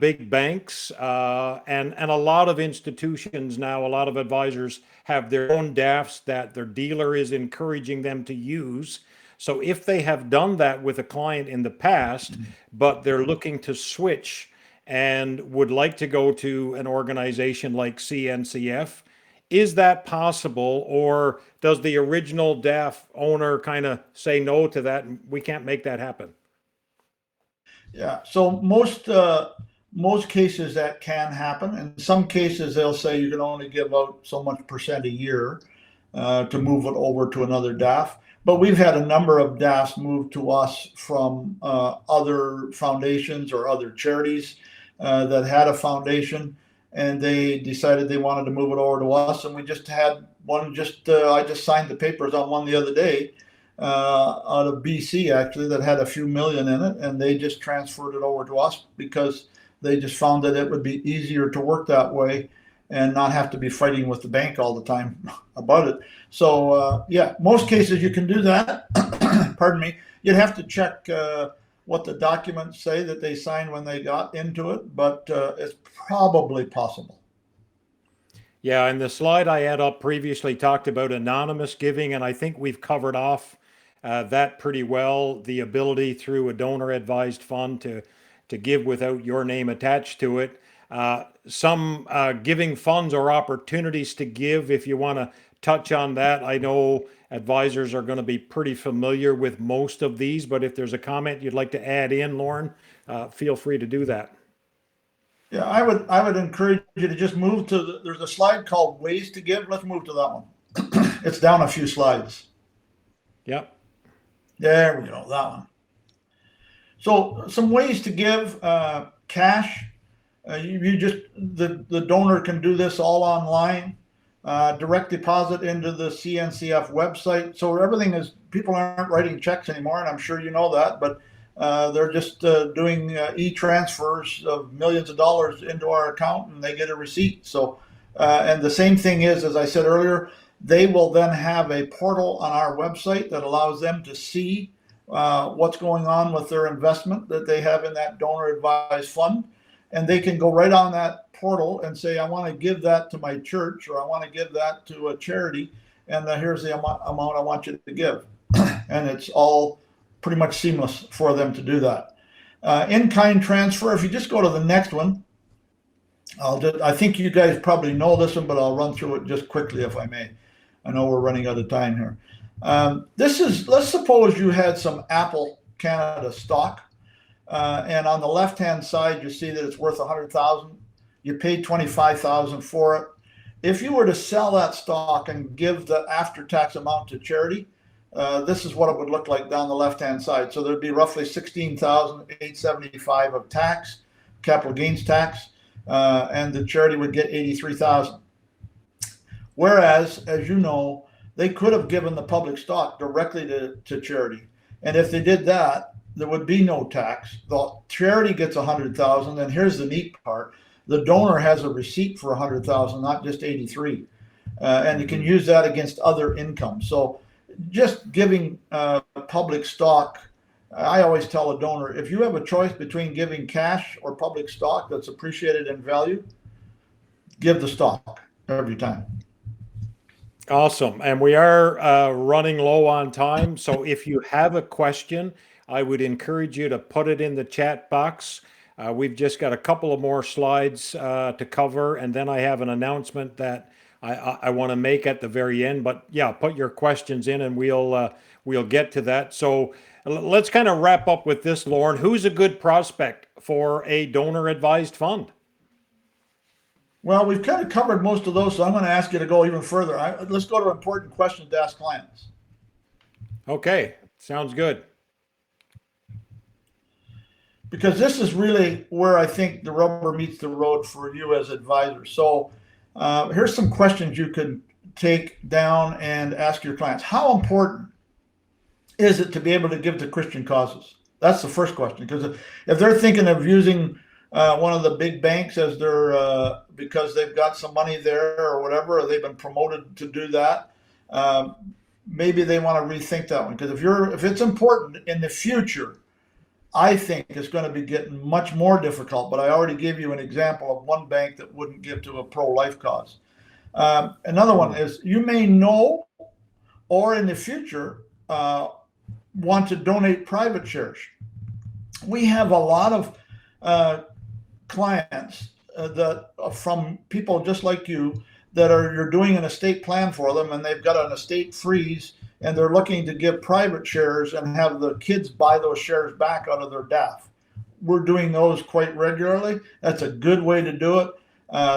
big banks and a lot of institutions now. A lot of advisors have their own DAFs that their dealer is encouraging them to use. So if they have done that with a client in the past, but they're looking to switch and would like to go to an organization like CNCF, is that possible, or does the original DAF owner kind of say no to that and we can't make that happen? Yeah, so most cases that can happen. In some cases, they'll say you can only give out so much percent a year to move it over to another DAF. But we've had a number of DAFs move to us from other foundations or other charities that had a foundation, and they decided they wanted to move it over to us. And we just had one. I just signed the papers on one the other day out of BC, actually, that had a few million in it, and they just transferred it over to us because they just found that it would be easier to work that way and not have to be fighting with the bank all the time about it. So yeah, most cases you can do that. Pardon me. You'd have to check what the documents say that they signed when they got into it, but it's probably possible. Yeah, and the slide I had up previously talked about anonymous giving, and I think we've covered off that pretty well. The ability through a donor advised fund to give without your name attached to it. Some giving funds or opportunities to give, if you want to touch on that. I know advisors are going to be pretty familiar with most of these, but if there's a comment you'd like to add in, Lorne, feel free to do that. Yeah, I would encourage you to just move to there's a slide called Ways to Give. Let's move to that one. It's down a few slides. Yep. There we go, that one. So some ways to give cash. You just the donor can do this all online. Direct deposit into the CNCF website. So everything is, people aren't writing checks anymore, and I'm sure you know that, but they're just doing e-transfers of millions of dollars into our account, and they get a receipt. So, and the same thing is, as I said earlier, they will then have a portal on our website that allows them to see what's going on with their investment that they have in that donor advised fund. And they can go right on that portal and say, I want to give that to my church, or I want to give that to a charity, and here's the amount I want you to give. And it's all pretty much seamless for them to do that. In-kind transfer, if you just go to the next one, I think you guys probably know this one, but I'll run through it just quickly if I may. I know we're running out of time here. Let's suppose you had some Apple Canada stock. And on the left-hand side, you see that it's worth $100,000. You paid $25,000 for it. If you were to sell that stock and give the after-tax amount to charity, this is what it would look like down the left-hand side. So there'd be roughly $16,875 of tax, capital gains tax, and the charity would get $83,000. Whereas, as you know, they could have given the public stock directly to charity, and if they did that, there would be no tax. The charity gets $100,000, and here's the neat part: the donor has a receipt for $100,000, not just 83, and you can use that against other income. So, just giving public stock, I always tell a donor, if you have a choice between giving cash or public stock that's appreciated in value, give the stock every time. Awesome. And we are running low on time. So if you have a question, I would encourage you to put it in the chat box. We've just got a couple of more slides to cover, and then I have an announcement that I want to make at the very end. But yeah, put your questions in, and we'll get to that. So let's kind of wrap up with this, Lorne. Who's a good prospect for a donor-advised fund? Well, we've kind of covered most of those, so I'm going to ask you to go even further. Let's go to important questions to ask clients. Okay, sounds good. Because this is really where I think the rubber meets the road for you as advisors. So here's some questions you can take down and ask your clients. How important is it to be able to give to Christian causes? That's the first question. Because if they're thinking of using one of the big banks as their because they've got some money there or whatever, or they've been promoted to do that, maybe they want to rethink that one. Because if it's important in the future, I think it's going to be getting much more difficult. But I already gave you an example of one bank that wouldn't give to a pro-life cause. Another one is you may know, or in the future, want to donate private shares. We have a lot of clients that from people just like you that you're doing an estate plan for them, and they've got an estate freeze, and they're looking to give private shares and have the kids buy those shares back out of their DAF. We're doing those quite regularly. That's a good way to do it.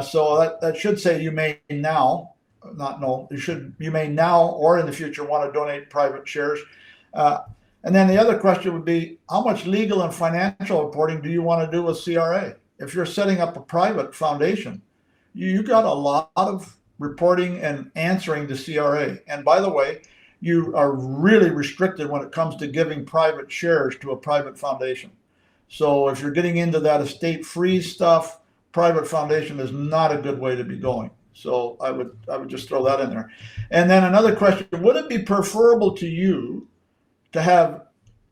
So that should say you may now, not no, you may now or in the future want to donate private shares. And then the other question would be, how much legal and financial reporting do you want to do with CRA? If you're setting up a private foundation, you got a lot of reporting and answering to CRA. And by the way, you are really restricted when it comes to giving private shares to a private foundation. So if you're getting into that estate freeze stuff, private foundation is not a good way to be going. So I would just throw that in there. And then another question, would it be preferable to you to have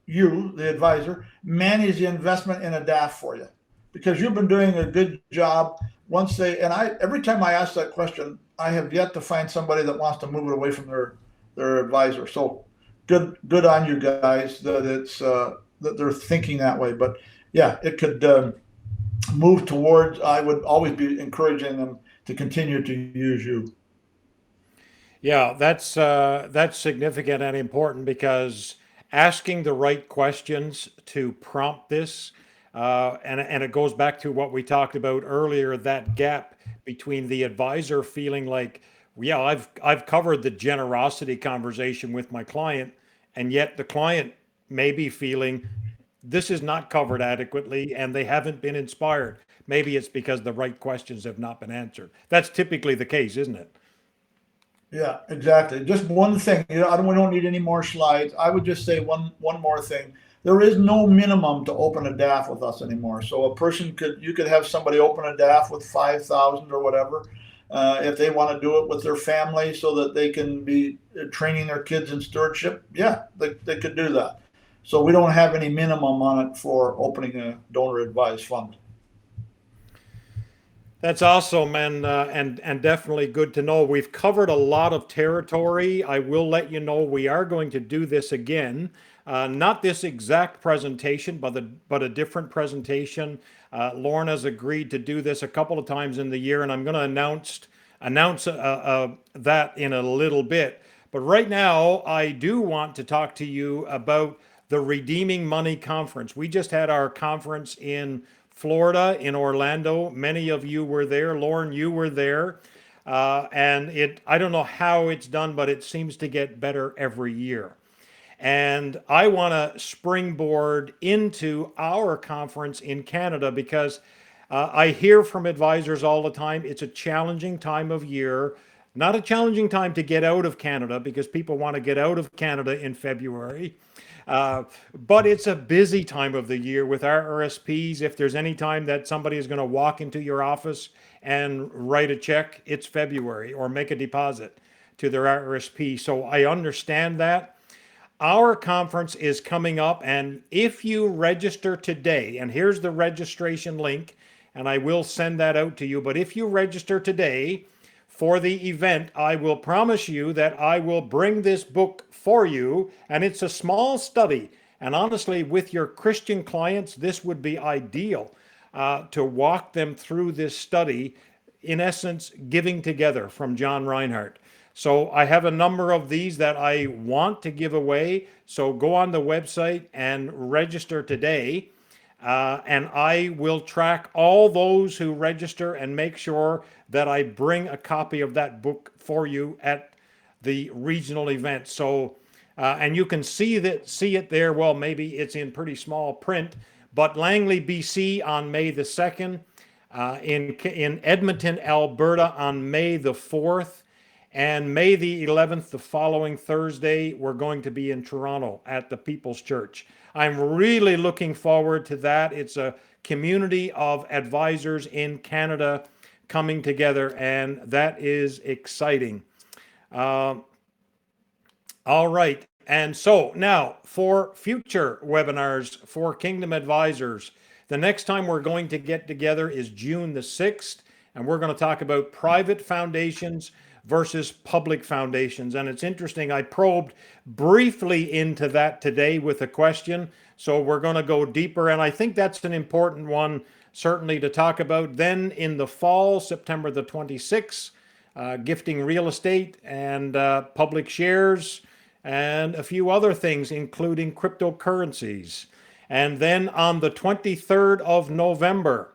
you, the advisor, manage the investment in a DAF for you? Because you've been doing a good job. Every time I ask that question, I have yet to find somebody that wants to move it away from their advisor. So good on you guys that it's that they're thinking that way. But yeah, it could move towards. I would always be encouraging them to continue to use you. Yeah, that's significant and important because asking the right questions to prompt this, and it goes back to what we talked about earlier, that gap between the advisor feeling like, yeah, I've covered the generosity conversation with my client, and yet the client may be feeling this is not covered adequately and they haven't been inspired. Maybe it's because the right questions have not been answered. That's typically the case, isn't it? Yeah, exactly. Just one thing. We don't need any more slides. I would just say one more thing. There is no minimum to open a DAF with us anymore. So a person you could have somebody open a DAF with 5,000 or whatever, if they want to do it with their family so that they can be training their kids in stewardship. Yeah, they could do that. So we don't have any minimum on it for opening a donor advised fund. That's awesome, and definitely good to know. We've covered a lot of territory. I will let you know we are going to do this again. Not this exact presentation, but a different presentation. Lorne has agreed to do this a couple of times in the year, and I'm going to announce that in a little bit. But right now, I do want to talk to you about the Redeeming Money Conference. We just had our conference in Florida, in Orlando. Many of you were there. Lorne, you were there. I don't know how it's done, but it seems to get better every year. And I want to springboard into our conference in Canada because I hear from advisors all the time it's a challenging time of year, not a challenging time to get out of Canada because people want to get out of Canada in February. But it's a busy time of the year with our RSPs. If there's any time that somebody is going to walk into your office and write a check, it's February, or make a deposit to their RSP. So I understand that. Our conference is coming up, and if you register today, and here's the registration link, and I will send that out to you, but if you register today for the event, I will promise you that I will bring this book for you, and it's a small study. And honestly, with your Christian clients, this would be ideal to walk them through this study, in essence, Giving Together from John Reinhardt. So I have a number of these that I want to give away. So go on the website and register today. And I will track all those who register and make sure that I bring a copy of that book for you at the regional event. So, and you can see it there. Well, maybe it's in pretty small print, but Langley, BC on May the 2nd, in Edmonton, Alberta on May the 4th, and May the 11th, the following Thursday, we're going to be in Toronto at the People's Church. I'm really looking forward to that. It's a community of advisors in Canada coming together, and that is exciting. All right. And so now for future webinars for Kingdom Advisors, the next time we're going to get together is June the 6th, and we're going to talk about private foundations versus public foundations. And it's interesting, I probed briefly into that today with a question. So we're going to go deeper. And I think that's an important one, certainly to talk about. Then in the fall, September the 26th, gifting real estate and public shares and a few other things, including cryptocurrencies. And then on the 23rd of November,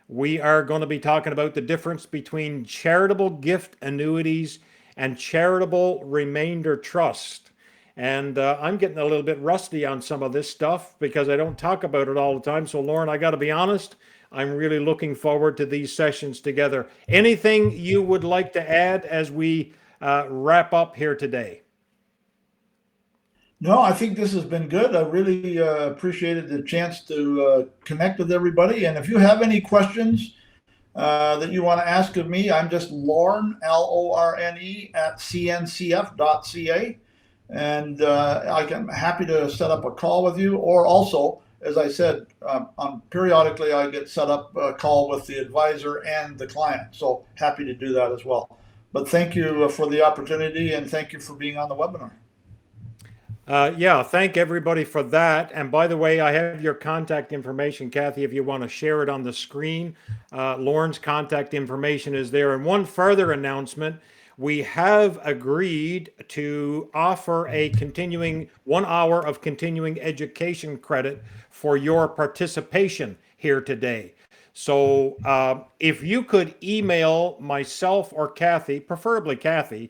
we are going to be talking about the difference between charitable gift annuities and charitable remainder trust. And I'm getting a little bit rusty on some of this stuff because I don't talk about it all the time. So, Lorne, I got to be honest, I'm really looking forward to these sessions together. Anything you would like to add as we wrap up here today? No, I think this has been good. I really appreciated the chance to connect with everybody. And if you have any questions that you want to ask of me, I'm just Lorne, Lorne, at cncf.ca. And I'm happy to set up a call with you. Or also, as I said, periodically I get set up a call with the advisor and the client. So happy to do that as well. But thank you for the opportunity, and thank you for being on the webinar. Yeah, thank everybody for that. And by the way, I have your contact information, Kathy, if you want to share it on the screen. Lorne's contact information is there. And one further announcement, we have agreed to offer a continuing 1 hour of continuing education credit for your participation here today. So if you could email myself or Kathy, preferably Kathy,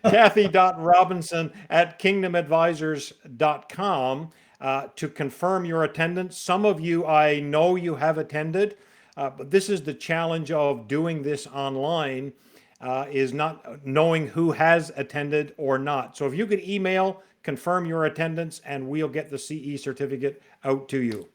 kathy.robinson@kingdomadvisors.com to confirm your attendance. Some of you, I know you have attended, but this is the challenge of doing this online, is not knowing who has attended or not. So if you could email, confirm your attendance, and we'll get the CE certificate out to you.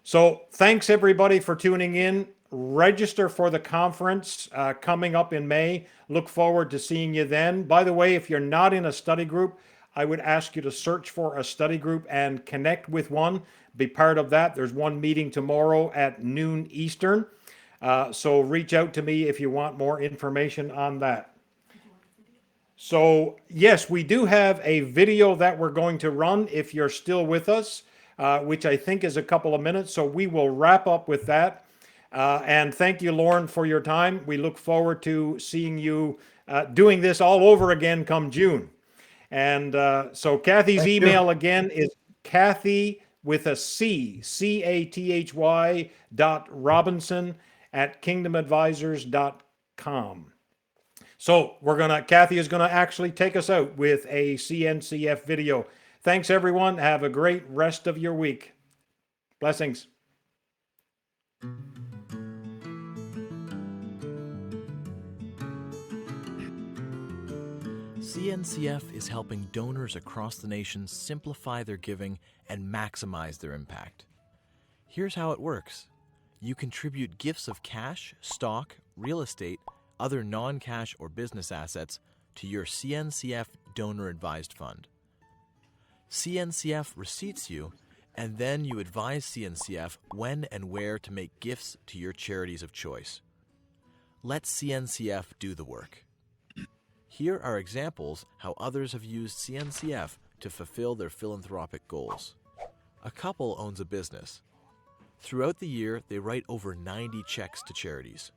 So thanks everybody for tuning in. Register for the conference coming up in May. Look forward to seeing you then. By the way, if you're not in a study group, I would ask you to search for a study group and connect with one. Be part of that. There's one meeting tomorrow at noon Eastern. So reach out to me if you want more information on that. So yes, we do have a video that we're going to run if you're still with us, which I think is a couple of minutes. So we will wrap up with that. And thank you, Lorne, for your time. We look forward to seeing you doing this all over again come June. And so Kathy's email again is Kathy with a C, CATHY .robinson@kingdomadvisors.com. So Kathy is gonna actually take us out with a CNCF video. Thanks everyone. Have a great rest of your week. Blessings. CNCF is helping donors across the nation simplify their giving and maximize their impact. Here's how it works. You contribute gifts of cash, stock, real estate, other non-cash or business assets to your CNCF Donor Advised Fund. CNCF receipts you, and then you advise CNCF when and where to make gifts to your charities of choice. Let CNCF do the work. Here are examples how others have used CNCF to fulfill their philanthropic goals. A couple owns a business. Throughout the year, they write over 90 checks to charities.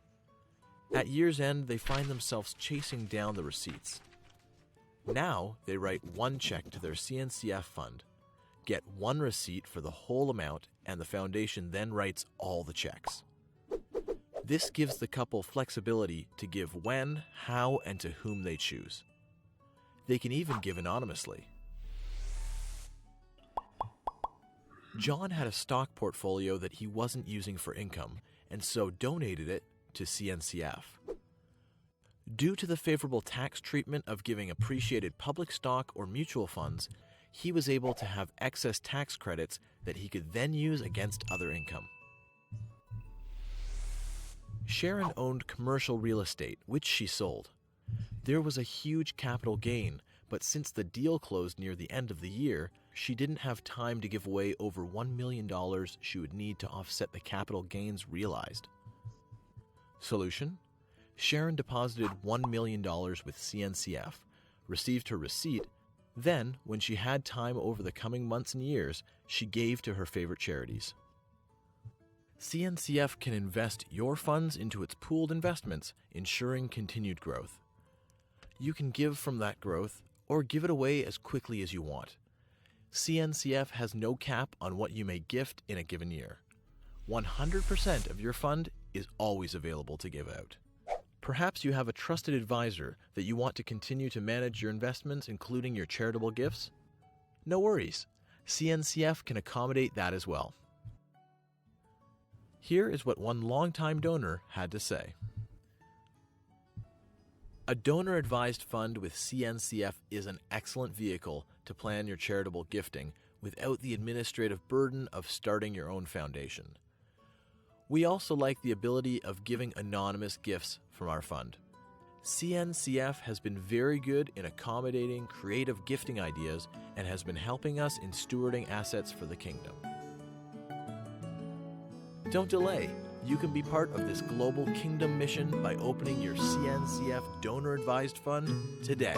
At year's end, they find themselves chasing down the receipts. Now, they write one check to their CNCF fund, get one receipt for the whole amount, and the foundation then writes all the checks. This gives the couple flexibility to give when, how, and to whom they choose. They can even give anonymously. John had a stock portfolio that he wasn't using for income, and so donated it to CNCF. Due to the favorable tax treatment of giving appreciated public stock or mutual funds, he was able to have excess tax credits that he could then use against other income. Sharon owned commercial real estate, which she sold. There was a huge capital gain, but since the deal closed near the end of the year, she didn't have time to give away over $1 million she would need to offset the capital gains realized. Solution? Sharon deposited $1 million with CNCF, received her receipt, then, when she had time over the coming months and years, she gave to her favorite charities. CNCF can invest your funds into its pooled investments, ensuring continued growth. You can give from that growth or give it away as quickly as you want. CNCF has no cap on what you may gift in a given year. 100% of your fund is always available to give out. Perhaps you have a trusted advisor that you want to continue to manage your investments, including your charitable gifts? No worries. CNCF can accommodate that as well. Here is what one longtime donor had to say. A donor-advised fund with CNCF is an excellent vehicle to plan your charitable gifting without the administrative burden of starting your own foundation. We also like the ability of giving anonymous gifts from our fund. CNCF has been very good in accommodating creative gifting ideas and has been helping us in stewarding assets for the kingdom. Don't delay. You can be part of this global kingdom mission by opening your CNCF Donor Advised Fund today.